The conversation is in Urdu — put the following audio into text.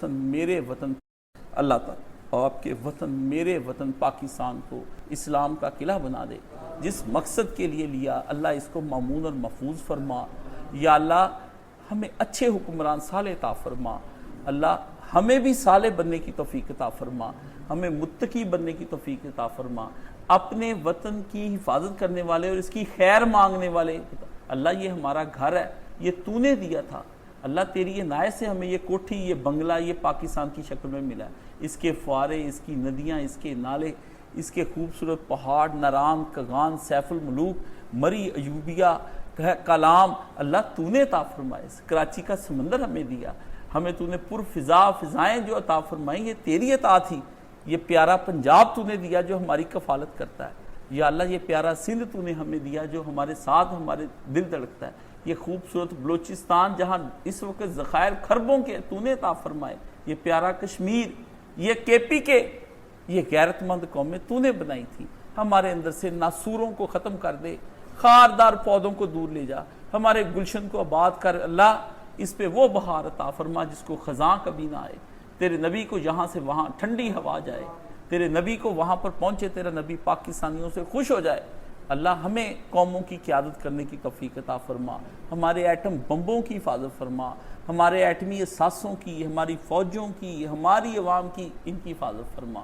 وطن میرے وطن اللہ تعالیٰ آپ کے وطن میرے وطن پاکستان کو اسلام کا قلعہ بنا دے. جس مقصد کے لیے لیا اللہ اس کو مامون اور محفوظ فرما. یا اللہ ہمیں اچھے حکمران صالح عطا فرما. اللہ ہمیں بھی صالح بننے کی توفیق عطا فرما. ہمیں متقی بننے کی توفیق عطا فرما. اپنے وطن کی حفاظت کرنے والے اور اس کی خیر مانگنے والے. اللہ یہ ہمارا گھر ہے, یہ تو نے دیا تھا. اللہ تیری عنایت سے ہمیں یہ کوٹھی, یہ بنگلہ, یہ پاکستان کی شکل میں ملا. اس کے فوارے, اس کی ندیاں, اس کے نالے, اس کے خوبصورت پہاڑ, نران, کغان, سیف الملوک, مری, ایوبیہ, کلام, اللہ تو نے عطا فرمائے. کراچی کا سمندر ہمیں دیا. ہمیں تو نے پر فضا فضائیں جو عطا فرمائیں یہ تیری عطا تھی. یہ پیارا پنجاب تو نے دیا جو ہماری کفالت کرتا ہے. یا اللہ یہ پیارا سندھ تو نے ہمیں دیا جو ہمارے ساتھ ہمارے دل دھڑکتا ہے. یہ خوبصورت بلوچستان جہاں اس وقت ذخائر خربوں کے تو نے عطا فرمائے. یہ پیارا کشمیر, یہ کے پی کے, یہ غیرت مند قومیں تو نے بنائی تھی. ہمارے اندر سے ناسوروں کو ختم کر دے, خاردار پودوں کو دور لے جا, ہمارے گلشن کو آباد کر. اللہ اس پہ وہ بہار عطا فرما جس کو خزاں کبھی نہ آئے. تیرے نبی کو یہاں سے وہاں ٹھنڈی ہوا جائے, تیرے نبی کو وہاں پر پہنچے, تیرا نبی پاکستانیوں سے خوش ہو جائے. اللہ ہمیں قوموں کی قیادت کرنے کی توفیق عطا فرما. ہمارے ایٹم بمبوں کی حفاظت فرما. ہمارے ایٹمی اثاثوں کی, ہماری فوجوں کی, ہماری عوام کی, ان کی حفاظت فرما.